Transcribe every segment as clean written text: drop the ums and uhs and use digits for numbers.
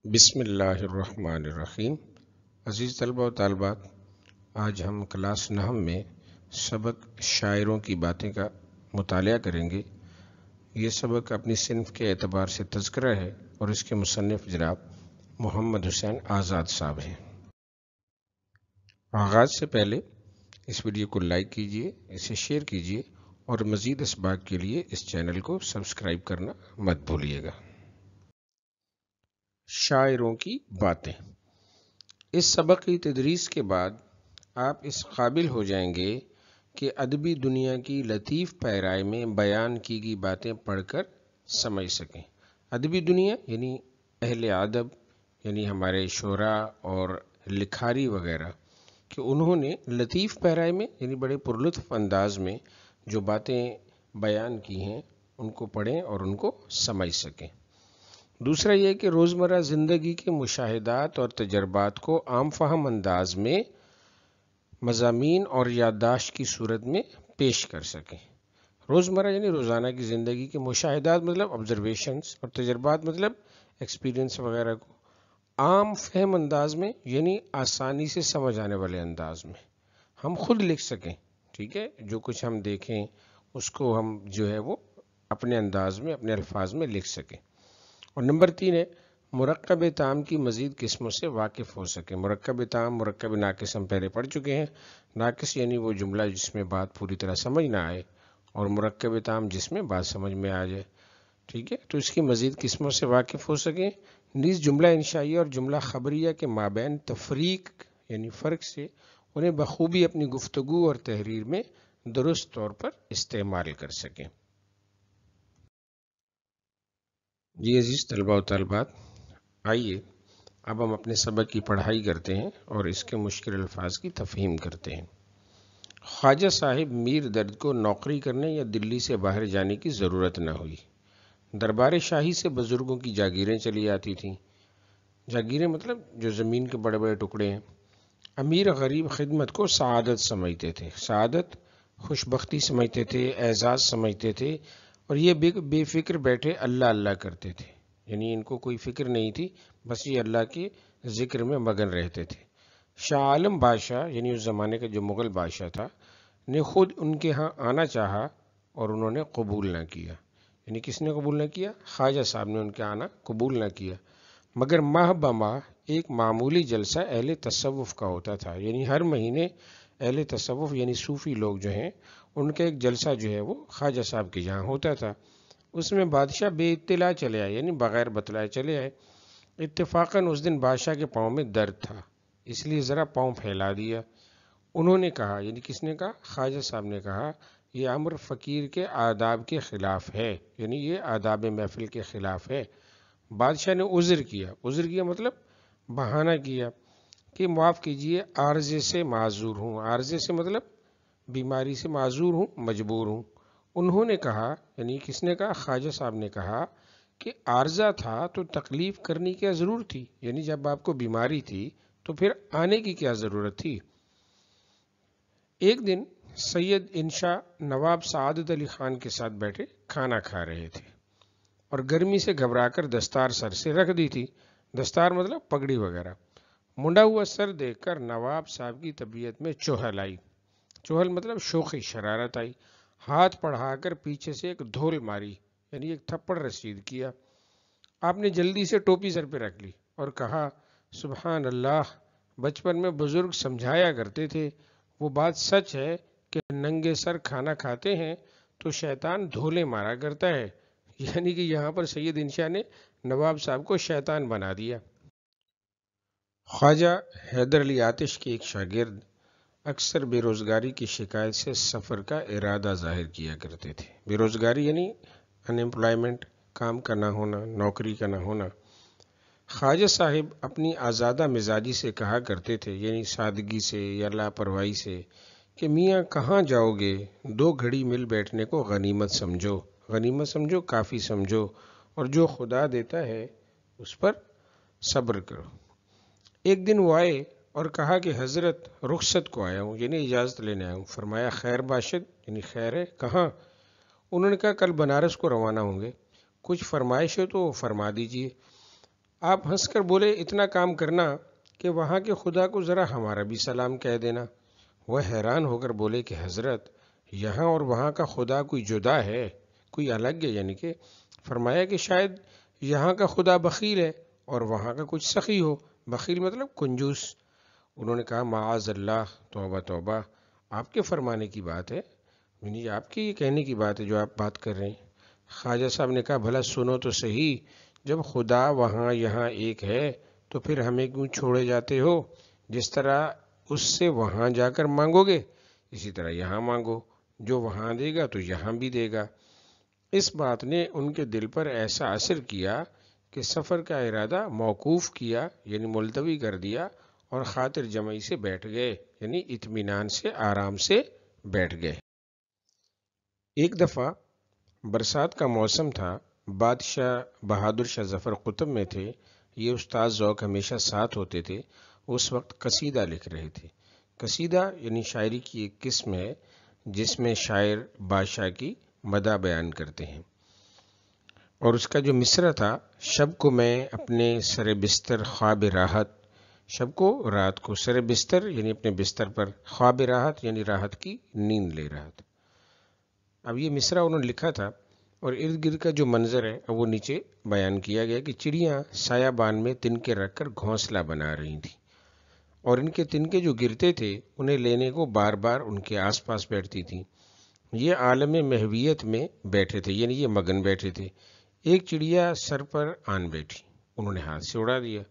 بسم اللہ الرحمن الرحیم۔ عزیز طلبہ و طالبات، آج ہم کلاس 9 میں سبق شاعروں کی باتیں کا مطالعہ کریں گے۔ یہ سبق اپنی صنف کے اعتبار سے تذکرہ ہے اور اس کے مصنف جناب محمد حسین آزاد صاحب ہیں۔ آغاز سے پہلے اس ویڈیو کو لائک کیجئے، اسے شیئر کیجئے اور مزید اسباق کے لیے اس چینل کو سبسکرائب کرنا مت بھولیے گا۔ شاعروں کی باتیں۔ اس سبق کی تدریس کے بعد آپ اس قابل ہو جائیں گے کہ ادبی دنیا کی لطیف پیرائی میں بیان کی گئی باتیں پڑھ کر سمجھ سکیں۔ ادبی دنیا یعنی اہل ادب، یعنی ہمارے شعراء اور لکھاری وغیرہ، کہ انہوں نے لطیف پیرائی میں یعنی بڑے پرلطف انداز میں جو باتیں بیان کی ہیں ان کو پڑھیں اور ان کو سمجھ سکیں۔ دوسرا یہ کہ روزمرہ زندگی کے مشاہدات اور تجربات کو عام فہم انداز میں مضامین اور یادداشت کی صورت میں پیش کر سکیں۔ روزمرہ یعنی روزانہ کی زندگی کے مشاہدات مطلب آبزرویشنز، اور تجربات مطلب ایکسپیرینس وغیرہ کو عام فہم انداز میں یعنی آسانی سے سمجھ آنے والے انداز میں ہم خود لکھ سکیں۔ ٹھیک ہے، جو کچھ ہم دیکھیں اس کو ہم جو ہے وہ اپنے انداز میں اپنے الفاظ میں لکھ سکیں۔ اور نمبر 3 ہے مرکب تام کی مزید قسموں سے واقف ہو سکیں۔ مرکب تام، مرکب ناقص ہم پہلے پڑھ چکے ہیں۔ ناقص یعنی وہ جملہ جس میں بات پوری طرح سمجھ نہ آئے، اور مرکب تام جس میں بات سمجھ میں آ جائے۔ ٹھیک ہے، تو اس کی مزید قسموں سے واقف ہو سکیں۔ نیز جملہ انشائیہ اور جملہ خبریہ کے مابین تفریق یعنی فرق سے انہیں بخوبی اپنی گفتگو اور تحریر میں درست طور پر استعمال کر سکیں۔ جی عزیز طلبہ و طالبات، آئیے اب ہم اپنے سبق کی پڑھائی کرتے ہیں اور اس کے مشکل الفاظ کی تفہیم کرتے ہیں۔ خواجہ صاحب میر درد کو نوکری کرنے یا دلی سے باہر جانے کی ضرورت نہ ہوئی۔ دربار شاہی سے بزرگوں کی جاگیریں چلی آتی تھیں۔ جاگیریں مطلب جو زمین کے بڑے بڑے ٹکڑے ہیں۔ امیر غریب خدمت کو سعادت سمجھتے تھے۔ سعادت خوش بختی سمجھتے تھے، اعزاز سمجھتے تھے، اور یہ بے فکر بیٹھے اللہ اللہ کرتے تھے، یعنی ان کو کوئی فکر نہیں تھی، بس یہ اللہ کے ذکر میں مگن رہتے تھے۔ شاہ عالم بادشاہ یعنی اس زمانے کا جو مغل بادشاہ تھا نے خود ان کے ہاں آنا چاہا اور انہوں نے قبول نہ کیا۔ یعنی کس نے قبول نہ کیا؟ خواجہ صاحب نے ان کے آنا قبول نہ کیا، مگر ماہ بماہ ایک معمولی جلسہ اہل تصوف کا ہوتا تھا۔ یعنی ہر مہینے اہل تصوف یعنی صوفی لوگ جو ہیں ان کا ایک جلسہ جو ہے وہ خواجہ صاحب کے یہاں ہوتا تھا۔ اس میں بادشاہ بے اطلاع چلے آئے، یعنی بغیر بتلائے چلے آئے۔ اتفاقاً اس دن بادشاہ کے پاؤں میں درد تھا، اس لیے ذرا پاؤں پھیلا دیا۔ انہوں نے کہا، یعنی کس نے کہا؟ خواجہ صاحب نے کہا، یہ امر فقیر کے آداب کے خلاف ہے، یعنی یہ آداب محفل کے خلاف ہے۔ بادشاہ نے عذر کیا مطلب بہانہ کیا کہ معاف کیجئے، عارضے سے معذور ہوں۔ عارضے سے مطلب بیماری سے معذور ہوں، مجبور ہوں۔ انہوں نے کہا، یعنی کس نے کہا؟ خواجہ صاحب نے کہا کہ عارضہ تھا تو تکلیف کرنے کی کیا ضرورت تھی؟ یعنی جب آپ کو بیماری تھی تو پھر آنے کی کیا ضرورت تھی؟ ایک دن سید انشا نواب سعادت علی خان کے ساتھ بیٹھے کھانا کھا رہے تھے اور گرمی سے گھبرا کر دستار سر سے رکھ دی تھی۔ دستار مطلب پگڑی وغیرہ۔ منڈا ہوا سر دیکھ کر نواب صاحب کی طبیعت میں چوہل آئی۔ چوہل مطلب شوخی، شرارت آئی۔ ہاتھ بڑھا کر پیچھے سے ایک دھول ماری، یعنی ایک تھپڑ رسید کیا۔ آپ نے جلدی سے ٹوپی سر پہ رکھ لی اور کہا، سبحان اللہ، بچپن میں بزرگ سمجھایا کرتے تھے، وہ بات سچ ہے کہ ننگے سر کھانا کھاتے ہیں تو شیطان دھولے مارا کرتا ہے۔ یعنی کہ یہاں پر سید انشا نے نواب صاحب کو شیطان بنا دیا۔ خواجہ حیدر علی آتش کے ایک شاگرد اکثر بے روزگاری کی شکایت سے سفر کا ارادہ ظاہر کیا کرتے تھے۔ بے روزگاری یعنی ان ایمپلائمنٹ، کام کا نہ ہونا، نوکری کا نہ ہونا۔ خواجہ صاحب اپنی آزادہ مزاجی سے کہا کرتے تھے، یعنی سادگی سے یا لاپرواہی سے، کہ میاں کہاں جاؤ گے؟ 2 گھڑی مل بیٹھنے کو غنیمت سمجھو، غنیمت سمجھو، کافی سمجھو، اور جو خدا دیتا ہے اس پر صبر کرو۔ ایک دن وہ آئے اور کہا کہ حضرت رخصت کو آیا ہوں، یعنی اجازت لینے آیا ہوں۔ فرمایا، خیر باشد، یعنی خیر ہے، کہاں؟ انہوں نے کہا، کل بنارس کو روانہ ہوں گے، کچھ فرمائش ہو تو فرما دیجئے۔ آپ ہنس کر بولے اتنا کام کرنا کہ وہاں کے خدا کو ذرا ہمارا بھی سلام کہہ دینا۔ وہ حیران ہو کر بولے کہ حضرت یہاں اور وہاں کا خدا کوئی جدا ہے، کوئی الگ ہے؟ یعنی کہ فرمایا کہ شاید یہاں کا خدا بخیل ہے اور وہاں کا کچھ سخی ہو۔ بخیل مطلب کنجوس۔ انہوں نے کہا معاذ اللہ، توبہ توبہ، آپ کے فرمانے کی بات ہے، یعنی آپ کے یہ کہنے کی بات ہے جو آپ بات کر رہے ہیں۔ خواجہ صاحب نے کہا بھلا سنو تو صحیح، جب خدا وہاں یہاں ایک ہے تو پھر ہمیں کیوں چھوڑے جاتے ہو؟ جس طرح اس سے وہاں جا کر مانگو گے اسی طرح یہاں مانگو، جو وہاں دے گا تو یہاں بھی دے گا۔ اس بات نے ان کے دل پر ایسا اثر کیا کہ سفر کا ارادہ موقوف کیا، یعنی ملتوی کر دیا، اور خاطر جمعی سے بیٹھ گئے، یعنی اطمینان سے آرام سے بیٹھ گئے۔ ایک دفعہ برسات کا موسم تھا، بادشاہ بہادر شاہ ظفر قطب میں تھے، یہ استاد ذوق ہمیشہ ساتھ ہوتے تھے۔ اس وقت قصیدہ لکھ رہے تھے۔ قصیدہ یعنی شاعری کی ایک قسم ہے جس میں شاعر بادشاہ کی مدح بیان کرتے ہیں، اور اس کا جو مصرع تھا، شب کو میں اپنے سر بستر خواب راحت، شب کو رات کو سر بستر یعنی اپنے بستر پر، خواب راحت یعنی راحت کی نیند لے رہا تھا۔ اب یہ مصرع انہوں نے لکھا تھا اور ارد گرد کا جو منظر ہے وہ نیچے بیان کیا گیا کہ چڑیاں سایہ بان میں تنکے رکھ کر گھونسلہ بنا رہی تھیں، اور ان کے تنکے جو گرتے تھے انہیں لینے کو بار بار ان کے آس پاس بیٹھتی تھیں۔ یہ عالم محویت میں بیٹھے تھے، یعنی یہ مگن بیٹھے تھے۔ ایک چڑیا سر پر آن بیٹھی، انہوں نے ہاتھ سے اڑا دیا۔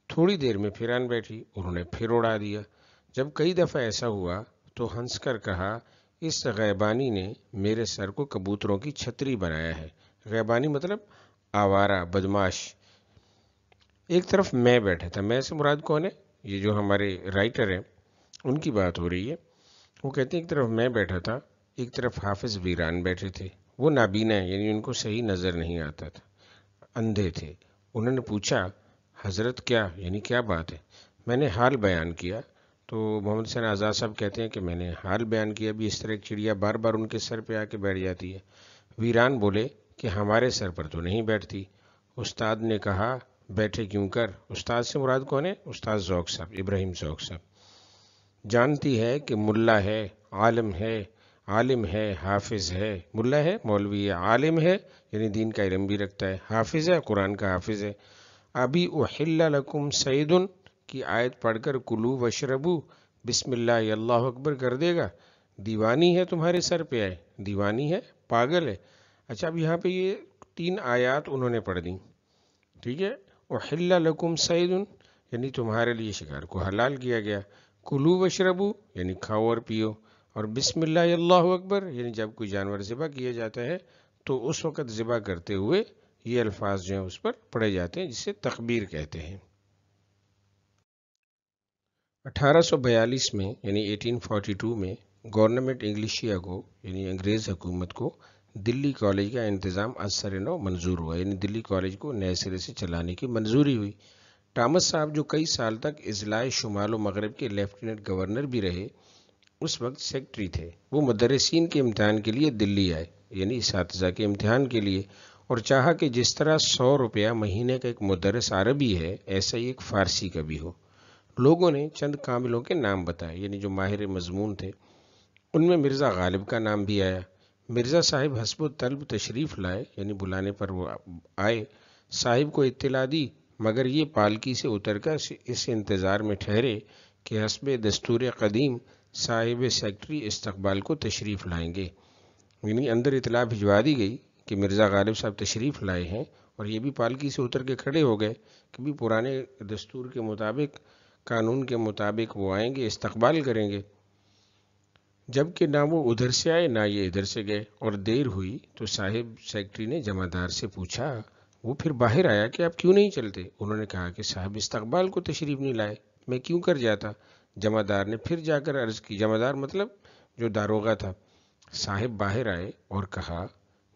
تھوڑی دیر میں پھر آن بیٹھی، انہوں نے پھر اڑا دیا۔ جب کئی دفعہ ایسا ہوا تو ہنس کر کہا اس غیبانی نے میرے سر کو کبوتروں کی چھتری بنایا ہے۔ غیبانی مطلب آوارہ، بدماش۔ ایک طرف میں بیٹھا تھا، میں سے مراد کون ہے؟ یہ جو ہمارے رائٹر ہیں ان کی بات ہو رہی ہے۔ وہ کہتے ہیں ایک طرف میں بیٹھا تھا، ایک طرف حافظ ویران بیٹھے تھے۔ وہ نابینا ہیں، یعنی ان کو صحیح نظر نہیں آتا تھا، اندھے تھے۔ انہوں نے پوچھا حضرت کیا، یعنی کیا بات ہے؟ میں نے حال بیان کیا تو محمد حسین آزاد صاحب کہتے ہیں کہ میں نے حال بیان کیا بھی، اس طرح ایک چڑیا بار بار ان کے سر پہ آ کے بیٹھ جاتی ہے۔ ویران بولے کہ ہمارے سر پر تو نہیں بیٹھتی۔ استاد نے کہا بیٹھے کیوں کر؟ استاد سے مراد کون ہے؟ استاد ذوق صاحب، ابراہیم ذوق صاحب۔ جانتی ہے کہ ملا ہے، عالم ہے، عالم ہے، حافظ ہے۔ ملا ہے مولوی ہے، عالم ہے یعنی دین کا علم بھی رکھتا ہے، حافظ ہے قرآن کا حافظ ہے۔ ابھی احل لکم سید کی آیت پڑھ کر کلو وشربو بسم اللہ اللہ اکبر کر دے گا؟ دیوانی ہے تمہارے سر پہ آئے؟ دیوانی ہے، پاگل ہے۔ اچھا اب یہاں پہ یہ 3 آیات انہوں نے پڑھ دیں، ٹھیک ہے؟ احل لکم سید یعنی تمہارے لیے شکار کو حلال کیا گیا، کلو وشربو یعنی کھاؤ اور پیو، اور بسم اللہ اللہ اکبر یعنی جب کوئی جانور ذبح کیا جاتا ہے تو اس وقت ذبح کرتے ہوئے یہ الفاظ جو ہیں اس پر پڑھے جاتے ہیں، جسے تکبیر کہتے ہیں۔ 1842 میں یعنی 1842 میں گورنمنٹ انگلشیا کو یعنی انگریز حکومت کو دلی کالج کا انتظام از سر نو منظور ہوا، یعنی دلی کالج کو نئے سرے سے چلانے کی منظوری ہوئی۔ ٹامس صاحب جو کئی سال تک اضلاع شمال و مغرب کے لیفٹیننٹ گورنر بھی رہے، اس وقت سیکٹری تھے۔ وہ مدرسین کے امتحان کے لیے دلی آئے، یعنی اساتذہ کے امتحان کے لیے، اور چاہا کہ جس طرح 100 روپیہ مہینے کا ایک مدرس عربی ہے ایسا ہی ایک فارسی کا بھی ہو۔ لوگوں نے چند کاملوں کے نام بتائے، یعنی جو ماہر مضمون تھے، ان میں مرزا غالب کا نام بھی آیا۔ مرزا صاحب حسب طلب تشریف لائے، یعنی بلانے پر وہ آئے۔ صاحب کو اطلاع دی، مگر یہ پالکی سے اتر کر اس انتظار میں ٹھہرے کہ حسب دستور قدیم صاحب سیکٹری استقبال کو تشریف لائیں گے، یعنی اندر اطلاع بھجوا دی گئی کہ مرزا غالب صاحب تشریف لائے ہیں، اور یہ بھی پالکی سے اتر کے کھڑے ہو گئے کہ بھی پرانے دستور کے مطابق، قانون کے مطابق وہ آئیں گے، استقبال کریں گے۔ جبکہ نہ وہ ادھر سے آئے نہ یہ ادھر سے گئے، اور دیر ہوئی تو صاحب سیکٹری نے جمعدار سے پوچھا، وہ پھر باہر آیا کہ آپ کیوں نہیں چلتے؟ انہوں نے کہا کہ صاحب استقبال کو تشریف نہیں لائے، میں کیوں کر جاتا؟ جمعدار نے پھر جا کر عرض کی، جمعدار مطلب جو داروغہ تھا۔ صاحب باہر آئے اور کہا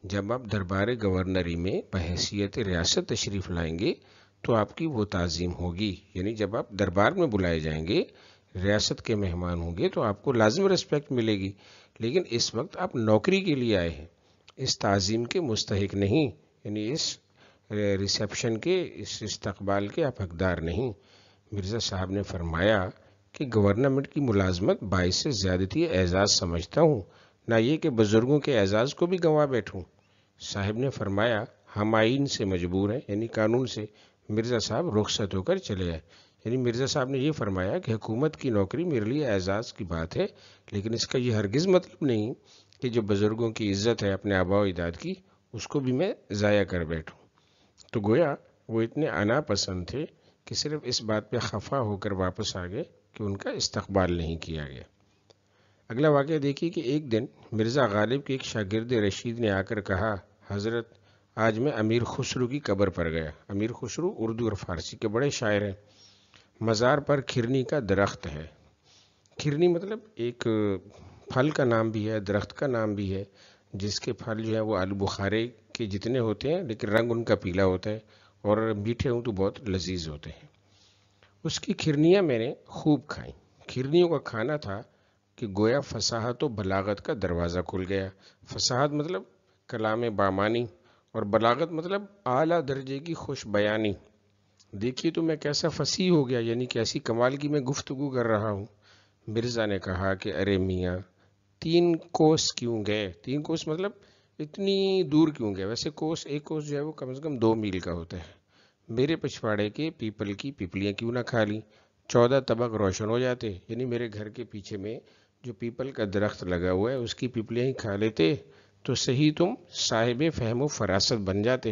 جب آپ دربار گورنری میں بحیثیت ریاست تشریف لائیں گے تو آپ کی وہ تعظیم ہوگی، یعنی جب آپ دربار میں بلائے جائیں گے، ریاست کے مہمان ہوں گے تو آپ کو لازم رسپیکٹ ملے گی، لیکن اس وقت آپ نوکری کے لیے آئے ہیں، اس تعظیم کے مستحق نہیں، یعنی اس ریسیپشن کے، اس استقبال کے آپ حقدار نہیں۔ مرزا صاحب نے فرمایا کہ گورنمنٹ کی ملازمت باعث سے زیادتی اعزاز سمجھتا ہوں، نہ یہ کہ بزرگوں کے اعزاز کو بھی گنوا بیٹھوں۔ صاحب نے فرمایا ہم آئین سے مجبور ہیں، یعنی قانون سے۔ مرزا صاحب رخصت ہو کر چلے آئے۔ یعنی مرزا صاحب نے یہ فرمایا کہ حکومت کی نوکری میرے لیے اعزاز کی بات ہے، لیکن اس کا یہ ہرگز مطلب نہیں کہ جو بزرگوں کی عزت ہے اپنے آباء و اجداد کی، اس کو بھی میں ضائع کر بیٹھوں۔ تو گویا وہ اتنے انا پسند تھے کہ صرف اس بات پہ خفا ہو کر واپس آ گئے کہ ان کا استقبال نہیں کیا گیا۔ اگلا واقعہ دیکھیے کہ ایک دن مرزا غالب کے ایک شاگرد رشید نے آ کر کہا، حضرت آج میں امیر خسرو کی قبر پر گیا۔ امیر خسرو اردو اور فارسی کے بڑے شاعر ہیں۔ مزار پر کھرنی کا درخت ہے۔ کھرنی مطلب ایک پھل کا نام بھی ہے، درخت کا نام بھی ہے، جس کے پھل جو ہے وہ آلو بخارے کے جتنے ہوتے ہیں، لیکن رنگ ان کا پیلا ہوتا ہے اور میٹھے ہوں تو بہت لذیذ ہوتے ہیں۔ اس کی کھرنیاں میں نے خوب کھائیں۔ کھرنیوں کا کھانا تھا کہ گویا فصاحت و بلاغت کا دروازہ کھل گیا۔ فصاحت مطلب کلام بامانی، اور بلاغت مطلب اعلیٰ درجے کی خوش بیانی۔ دیکھیے تو میں کیسا فصیح ہو گیا، یعنی کیسی کمال کی میں گفتگو کر رہا ہوں۔ مرزا نے کہا کہ ارے میاں 3 کوس کیوں گئے؟ 3 کوس مطلب اتنی دور کیوں گئے؟ ویسے کوس، ایک کوس جو ہے وہ کم سے کم 2 میل کا ہوتا ہے۔ میرے پچھواڑے کے پیپل کی پپلیاں کیوں نہ کھا لی؟ 14 طبق روشن ہو جاتے، یعنی میرے گھر کے پیچھے میں جو پیپل کا درخت لگا ہوا ہے اس کی پپلیاں ہی کھا لیتے تو صحیح تم صاحب فہم و فراست بن جاتے۔